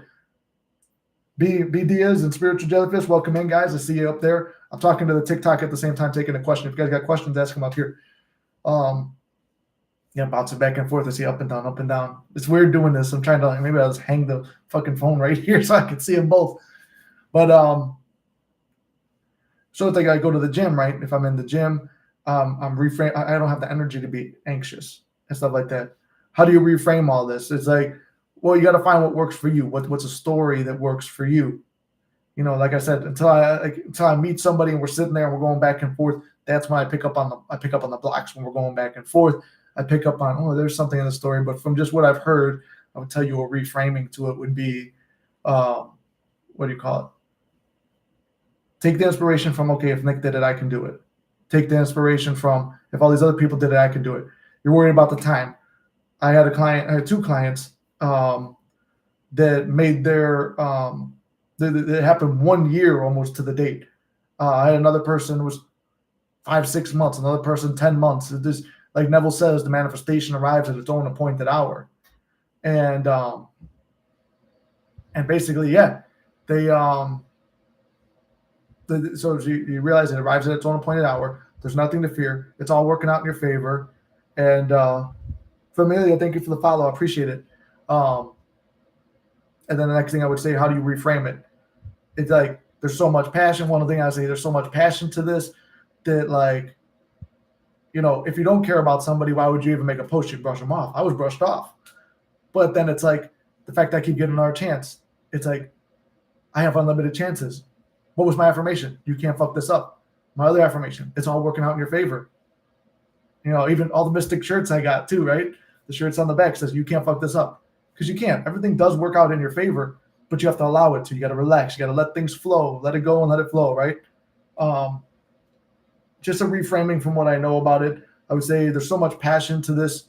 B Diaz and Spiritual Jellyfish, welcome in, guys. I see you up there. I'm talking to the TikTok at the same time, taking a question. If you guys got questions, ask them up here. Bouncing back and forth. I see up and down, up and down. It's weird doing this. I'm trying to, maybe I'll just hang the fucking phone right here so I can see them both. But, so it's like I go to the gym, right? If I'm in the gym, I'm reframe. I don't have the energy to be anxious and stuff like that. How do you reframe all this? It's like, well, you got to find what works for you. What's a story that works for you? Like I said, until I meet somebody and we're sitting there and we're going back and forth, that's when I pick up on the blocks when we're going back and forth. I pick up on, there's something in the story. But from just what I've heard, I would tell you a reframing to it would be, what do you call it? Take the inspiration from, okay, if Nick did it, I can do it. Take the inspiration from, if all these other people did it, I can do it. You're worried about the time. I had 2 clients that made their, that happened 1 year almost to the date. I had another person who was 5-6 months, another person 10 months. This, like Neville says, the manifestation arrives at its own appointed hour. And basically, yeah, they so you realize it arrives at its own appointed hour. There's nothing to fear. It's all working out in your favor. And Familia, thank you for the follow. I appreciate it. And then the next thing I would say, how do you reframe it? It's like there's so much passion. One thing I say, there's so much passion to this that, like, if you don't care about somebody, why would you even make a post? You brush them off. I was brushed off. But then it's like the fact that I keep getting another chance. It's like I have unlimited chances. What was my affirmation? You can't fuck this up. My other affirmation, it's all working out in your favor. Even all the Mystic shirts I got too, right? The shirts on the back says, you can't fuck this up. Because you can't. Everything does work out in your favor, but you have to allow it to. You got to relax. You got to let things flow. Let it go and let it flow, right? Just a reframing from what I know about it. I would say there's so much passion to this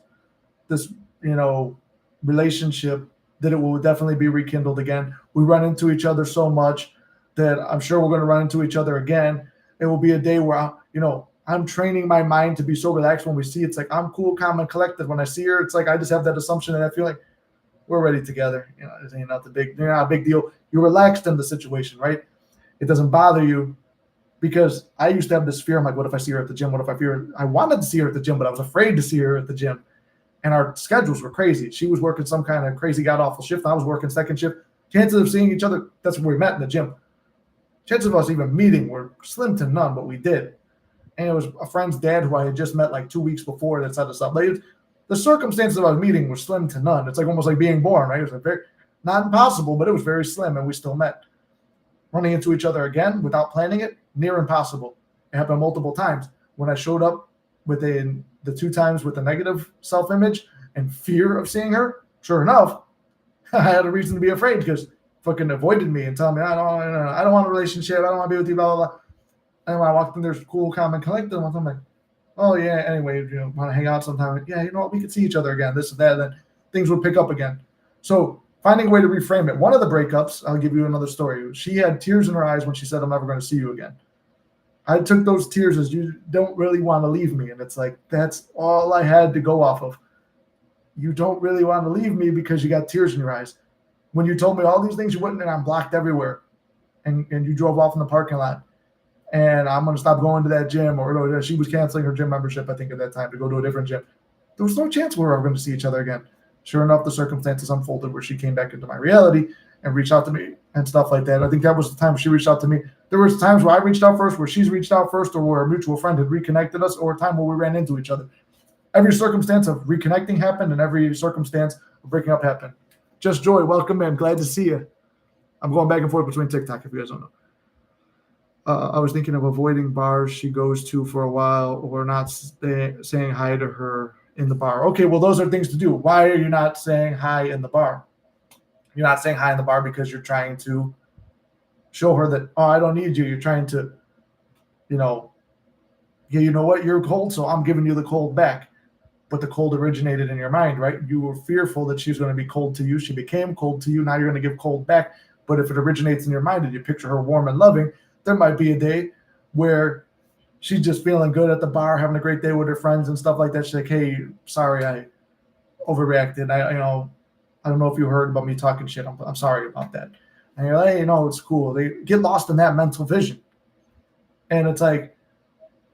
relationship that it will definitely be rekindled again. We run into each other so much that I'm sure we're going to run into each other again. It will be a day where, I'm training my mind to be so relaxed when we see. It's like I'm cool, calm, and collected. When I see her, it's like I just have that assumption and I feel like we're ready together. It ain't not a big deal. You're relaxed in the situation, right? It doesn't bother you because I used to have this fear. I'm like, what if I see her at the gym? What if I fear her? I wanted to see her at the gym, but I was afraid to see her at the gym. And our schedules were crazy. She was working some kind of crazy god-awful shift. I was working second shift. Chances of seeing each other, that's where we met in the gym. Chances of us even meeting were slim to none, but we did. And it was a friend's dad who I had just met like 2 weeks before that set us up. Like, the circumstances of our meeting were slim to none. It's like almost like being born, right? It was like very, not impossible, but it was very slim, and we still met. Running into each other again without planning it, near impossible. It happened multiple times. When I showed up within the 2 times with a negative self-image and fear of seeing her, sure enough, I had a reason to be afraid because fucking avoided me and telling me, I don't want a relationship. I don't want to be with you, blah, blah, blah. And when I walked in, there's cool, calm, and collected. I'm like, oh, yeah, anyway, want to hang out sometime? Yeah, you know what? We could see each other again, this and that. And then things would pick up again. So finding a way to reframe it. One of the breakups, I'll give you another story. She had tears in her eyes when she said, I'm never going to see you again. I took those tears as you don't really want to leave me. And it's like, that's all I had to go off of. You don't really want to leave me because you got tears in your eyes. When you told me all these things you wouldn't, and I'm blocked everywhere. And you drove off in the parking lot. And I'm going to stop going to that gym. Or she was canceling her gym membership, I think, at that time to go to a different gym. There was no chance we were ever going to see each other again. Sure enough, the circumstances unfolded where she came back into my reality and reached out to me and stuff like that. I think that was the time she reached out to me. There was times where I reached out first, where she's reached out first, or where a mutual friend had reconnected us, or a time where we ran into each other. Every circumstance of reconnecting happened, and every circumstance of breaking up happened. Just Joy, welcome in. Glad to see you. I'm going back and forth between TikTok, if you guys don't know. I was thinking of avoiding bars she goes to for a while, or not saying hi to her in the bar. Okay, well, those are things to do. Why are you not saying hi in the bar? You're not saying hi in the bar because you're trying to show her that, oh, I don't need you. You're trying to, yeah, you know what? You're cold, so I'm giving you the cold back. But the cold originated in your mind, right? You were fearful that she's going to be cold to you. She became cold to you. Now you're going to give cold back. But if it originates in your mind and you picture her warm and loving, there might be a day where she's just feeling good at the bar, having a great day with her friends and stuff like that. She's like, hey, sorry, I overreacted. I don't know if you heard about me talking shit. I'm sorry about that. And you're like, hey, it's cool. They get lost in that mental vision. And it's like,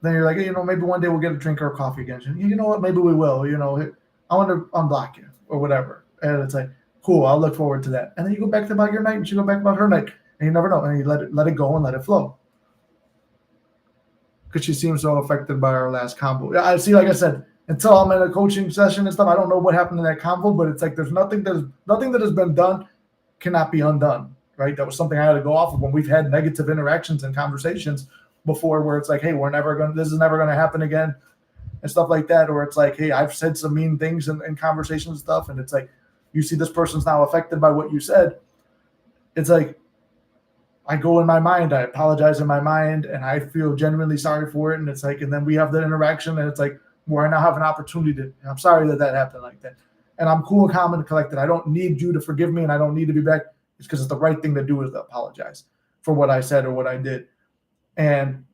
then you're like, hey, maybe one day we'll get a drink or a coffee again. You know what? Maybe we will. I want to unblock you or whatever. And it's like, cool, I'll look forward to that. And then you go back about your night and she go back about her night. And you never know. And you let it go and let it flow. Because she seems so affected by our last convo. I see, like I said, until I'm in a coaching session and stuff, I don't know what happened in that convo, but it's like there's nothing that has been done cannot be undone, right? That was something I had to go off of when we've had negative interactions and conversations before, where it's like, hey, this is never gonna happen again, and stuff like that. Or it's like, hey, I've said some mean things in conversations and stuff, and it's like, you see this person's now affected by what you said. It's like, I go in my mind, I apologize in my mind, and I feel genuinely sorry for it. And it's like, and then we have that interaction, and it's like, where I now have an opportunity to, I'm sorry that happened like that. And I'm cool, calm, and collected. I don't need you to forgive me, and I don't need to be back. It's because it's the right thing to do is to apologize for what I said or what I did. And,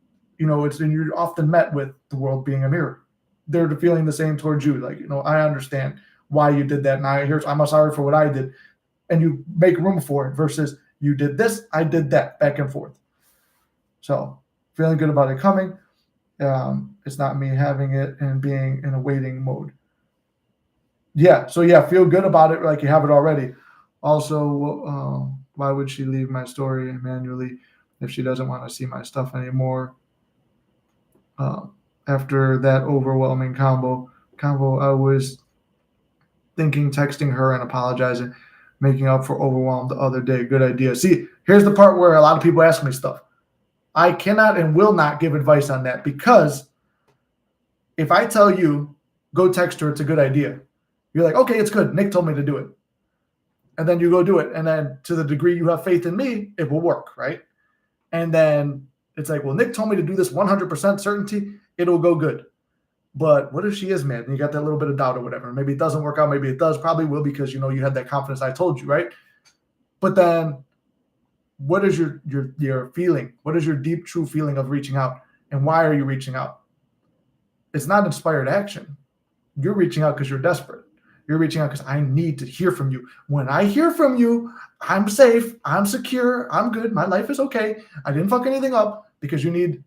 and you're often met with the world being a mirror. They're feeling the same towards you. Like, I understand why you did that. And I'm sorry for what I did. And you make room for it versus you did this, I did that, back and forth. So feeling good about it coming. It's not me having it and being in a waiting mode. Yeah. So feel good about it like you have it already. Also, why would she leave my story manually if she doesn't want to see my stuff anymore? After that overwhelming combo, I was thinking texting her and apologizing, making up for overwhelm the other day. Good idea. See, here's the part where a lot of people ask me stuff. I cannot and will not give advice on that, because if I tell you, go text her, it's a good idea, you're like, okay, it's good. Nick told me to do it. And then you go do it. And then to the degree you have faith in me, it will work, right? And then it's like, well, Nick told me to do this 100% certainty, it'll go good. But what if she is mad and you got that little bit of doubt or whatever? Maybe it doesn't work out. Maybe it does. Probably will, because, you had that confidence I told you, right? But then what is your feeling? What is your deep, true feeling of reaching out? And why are you reaching out? It's not inspired action. You're reaching out because you're desperate. You're reaching out because I need to hear from you. When I hear from you, I'm safe. I'm secure. I'm good. My life is okay. I didn't fuck anything up, because you need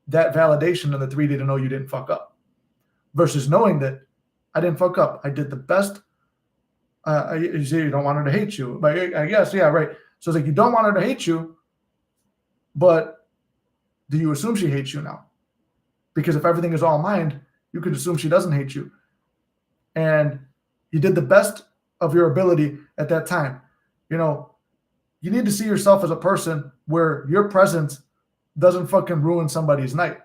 that validation in the 3D to know you didn't fuck up. Versus knowing that I didn't fuck up. I did the best You say you don't want her to hate you, but I guess, yeah, right. So it's like, you don't want her to hate you, but do you assume she hates you now? Because if everything is all mind, you could assume she doesn't hate you. And you did the best of your ability at that time. You know, you need to see yourself as a person where your presence doesn't fucking ruin somebody's night.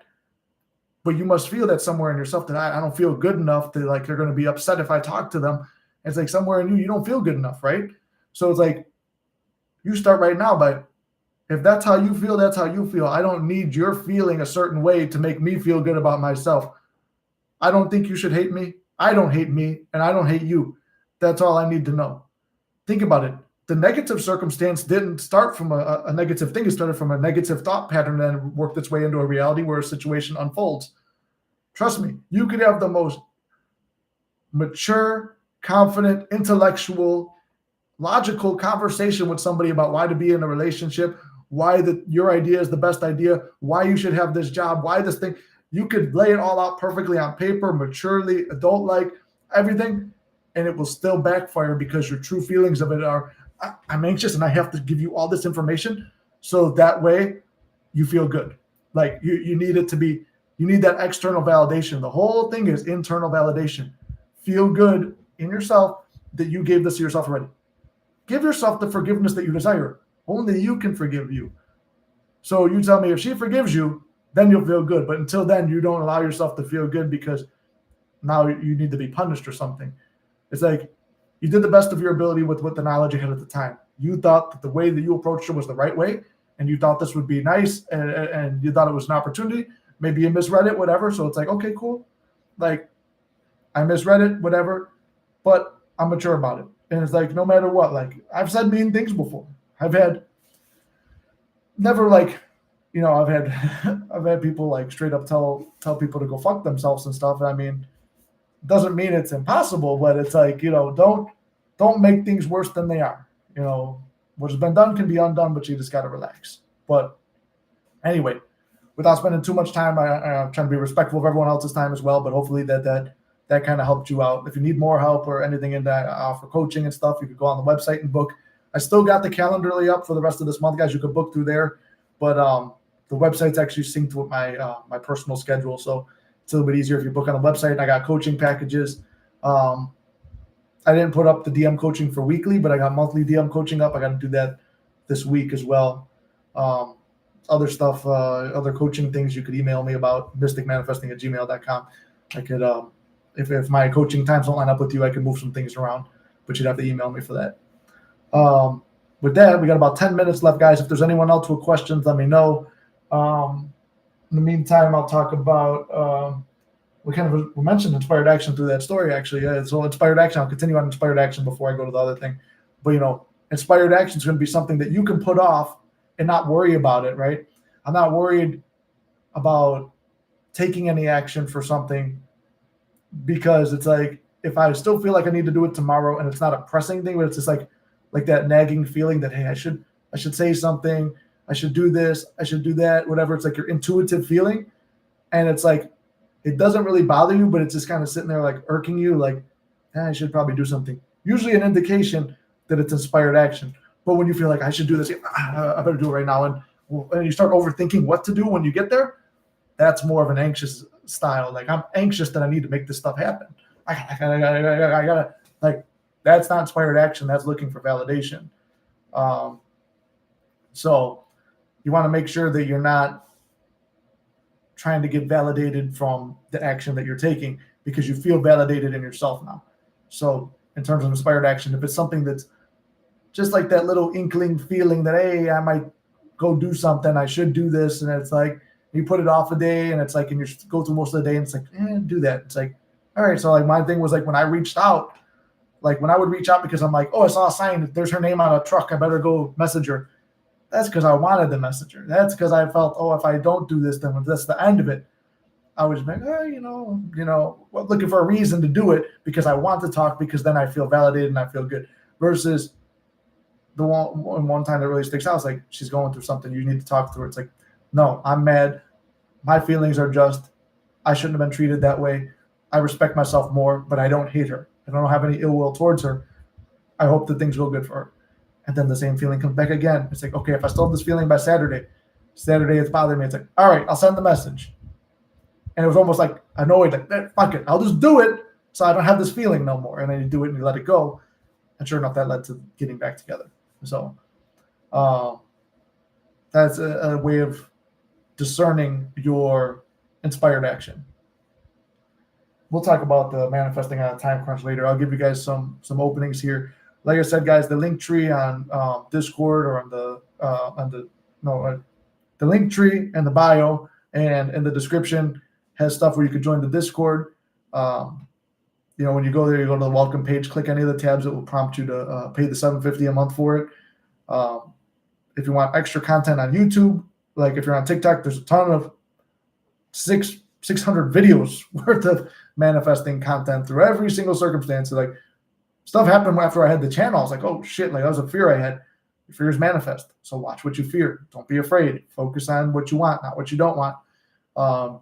But you must feel that somewhere in yourself that I don't feel good enough to, like, they're going to be upset if I talk to them. It's like somewhere in you don't feel good enough, right? So it's like, you start right now by, if that's how you feel, that's how you feel. I don't need your feeling a certain way to make me feel good about myself. I don't think you should hate me. I don't hate me, and I don't hate you. That's all I need to know. Think about it. The negative circumstance didn't start from a negative thing. It started from a negative thought pattern and worked its way into a reality where a situation unfolds. Trust me, you could have the most mature, confident, intellectual, logical conversation with somebody about why to be in a relationship, why your idea is the best idea, why you should have this job, why this thing. You could lay it all out perfectly on paper, maturely, adult-like, everything, and it will still backfire because your true feelings of it are, I'm anxious and I have to give you all this information so that way you feel good. Like you need it to be, you need that external validation. The whole thing is internal validation. Feel good in yourself that you gave this to yourself already. Give yourself the forgiveness that you desire. Only you can forgive you. So you tell me, if she forgives you, then you'll feel good. But until then, you don't allow yourself to feel good because now you need to be punished or something. It's like, you did the best of your ability with what the knowledge you had at the time. You thought that the way that you approached it was the right way, and you thought this would be nice, and you thought it was an opportunity. Maybe you misread it, whatever. So it's like, okay, cool. Like, I misread it, whatever, but I'm mature about it. And it's like, no matter what, like, I've said mean things before. I've had never, like, I've had I've had people like straight up tell people to go fuck themselves and stuff. I mean, doesn't mean it's impossible, but it's like, don't make things worse than they are. What's been done can be undone, but you just got to relax. But anyway, without spending too much time, I'm trying to be respectful of everyone else's time as well. But hopefully that kind of helped you out. If you need more help or anything in that, I offer coaching and stuff. You could go on the website and book. I still got the Calendarly up for the rest of this month, guys. You could book through there, but the website's actually synced with my my personal schedule, so it's a little bit easier if you book on the website. I got coaching packages. I didn't put up the DM coaching for weekly, but I got monthly DM coaching up. I got to do that this week as well. Other stuff, other coaching things you could email me about, mysticmanifesting@gmail.com. I could, if my coaching times don't line up with you, I could move some things around, but you'd have to email me for that. With that, we got about 10 minutes left, guys. If there's anyone else with questions, let me know. In the meantime, I'll talk about, we mentioned inspired action through that story, actually. So inspired action, I'll continue on inspired action before I go to the other thing. But, inspired action is going to be something that you can put off and not worry about it, right? I'm not worried about taking any action for something because it's like, if I still feel like I need to do it tomorrow and it's not a pressing thing, but it's just like that nagging feeling that, hey, I should say something, I should do this, I should do that, whatever. It's like your intuitive feeling. And it's like, it doesn't really bother you, but it's just kind of sitting there like irking you, like, I should probably do something. Usually an indication that it's inspired action. But when you feel like I should do this, I better do it right now. And you start overthinking what to do when you get there, that's more of an anxious style. Like, I'm anxious that I need to make this stuff happen. I gotta, like, that's not inspired action. That's looking for validation. So you want to make sure that you're not trying to get validated from the action that you're taking because you feel validated in yourself now. So in terms of inspired action, if it's something that's just like that little inkling feeling that, hey, I might go do something, I should do this, and it's like you put it off a day and it's like, and you go through most of the day and it's like, do that. It's like, all right. So like my thing was like when I reached out, like when I would reach out because I'm like, oh, I saw a sign, there's her name on a truck, I better go message her. That's because I wanted the messenger. That's because I felt, oh, if I don't do this, then that's the end of it. I was like, looking for a reason to do it because I want to talk, because then I feel validated and I feel good. Versus the one time that really sticks out is like, she's going through something, you need to talk to her. It's like, no, I'm mad. My feelings are just, I shouldn't have been treated that way. I respect myself more, but I don't hate her. I don't have any ill will towards her. I hope that things go good for her. And then the same feeling comes back again. It's like, okay, if I still have this feeling by Saturday it's bothering me. It's like, all right, I'll send the message. And it was almost like annoyed, like, fuck it, I'll just do it so I don't have this feeling no more. And then you do it and you let it go. And sure enough, that led to getting back together. So that's a way of discerning your inspired action. We'll talk about the manifesting on a time crunch later. I'll give you guys some openings here. Like I said, guys, the link tree on Discord or the link tree and the bio and in the description has stuff where you could join the Discord. When you go there, you go to the welcome page, click any of the tabs. It will prompt you to pay the $7.50 a month for it. If you want extra content on YouTube, like if you're on TikTok, there's a ton of 600 videos worth of manifesting content through every single circumstance. So like stuff happened after I had the channel. I was like, oh shit, like that was a fear I had. Your fears manifest. So watch what you fear. Don't be afraid. Focus on what you want, not what you don't want. Got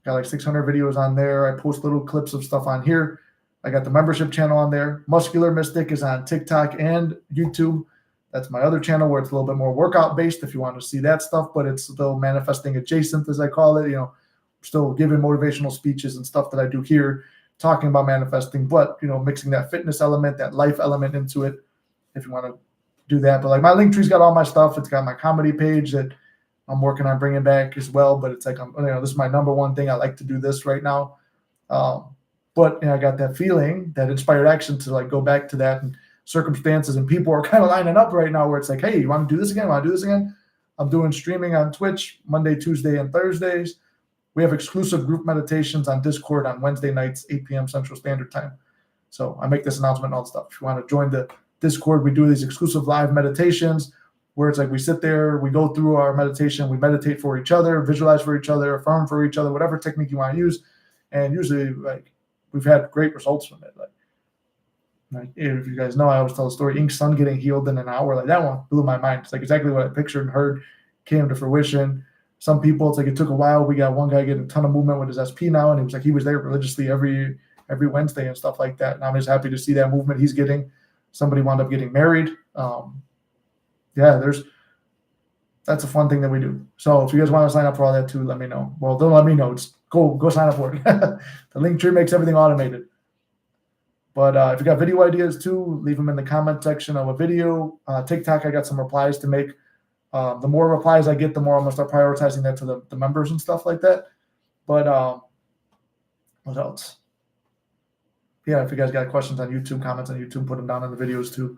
like 600 videos on there. I post little clips of stuff on here. I got the membership channel on there. Muscular Mystic is on TikTok and YouTube. That's my other channel where it's a little bit more workout based if you want to see that stuff, but it's still manifesting adjacent, as I call it. Still giving motivational speeches and stuff that I do here, talking about manifesting, but mixing that fitness element, that life element into it if you want to do that. But like my link tree's got all my stuff. It's got my comedy page that I'm working on bringing back as well. But it's like, this is my number one thing. I like to do this right now. But I got that feeling, that inspired action to like go back to that, and circumstances and people are kind of lining up right now where it's like, hey, you want to do this again? Want to do this again? I'm doing streaming on Twitch Monday, Tuesday, and Thursdays. We have exclusive group meditations on Discord on Wednesday nights, 8 p.m. Central Standard Time. So I make this announcement and all that stuff. If you want to join the Discord, we do these exclusive live meditations where it's like we sit there, we go through our meditation, we meditate for each other, visualize for each other, affirm for each other, whatever technique you want to use. And usually, like, we've had great results from it. Like if you guys know, I always tell the story, Ink's son getting healed in an hour. Like that one blew my mind. It's like exactly what I pictured and heard came to fruition. Some people, it's like it took a while. We got one guy getting a ton of movement with his SP now, and he was there religiously every Wednesday and stuff like that. And I'm just happy to see that movement he's getting. Somebody wound up getting married. That's a fun thing that we do. So if you guys want to sign up for all that too, let me know. Well, don't let me know. Just go sign up for it. The link tree makes everything automated. But if you got video ideas too, leave them in the comment section of a video. TikTok, I got some replies to make. The more replies I get, the more I'm going to start prioritizing that to the members and stuff like that. But what else? Yeah, if you guys got questions on YouTube, comments on YouTube, put them down in the videos too.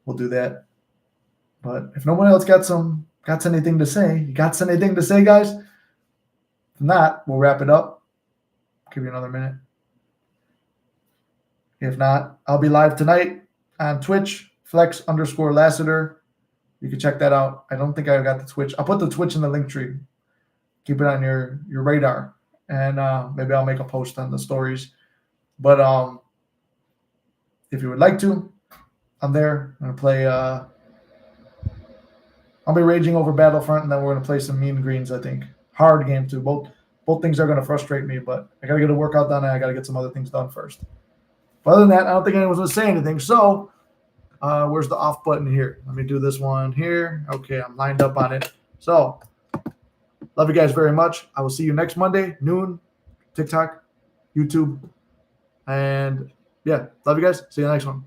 We'll do that. But if no one else got anything to say, you got anything to say, guys? If not, we'll wrap it up. Give you another minute. If not, I'll be live tonight on Twitch, Flex_Lassiter. You can check that out. I don't think I got the Twitch. I'll put the Twitch in the link tree. Keep it on your radar. And maybe I'll make a post on the stories. But if you would like to, I'm there. I'm going to play. I'll be raging over Battlefront, and then we're going to play some Mean Greens, I think. Hard game, too. Both things are going to frustrate me, but I got to get a workout done, and I got to get some other things done first. But other than that, I don't think anyone's going to say anything. So where's the off button here? Let me do this one here. Okay, I'm lined up on it. So love you guys very much. I will see you next Monday, noon, TikTok, YouTube. And yeah, love you guys. See you in the next one.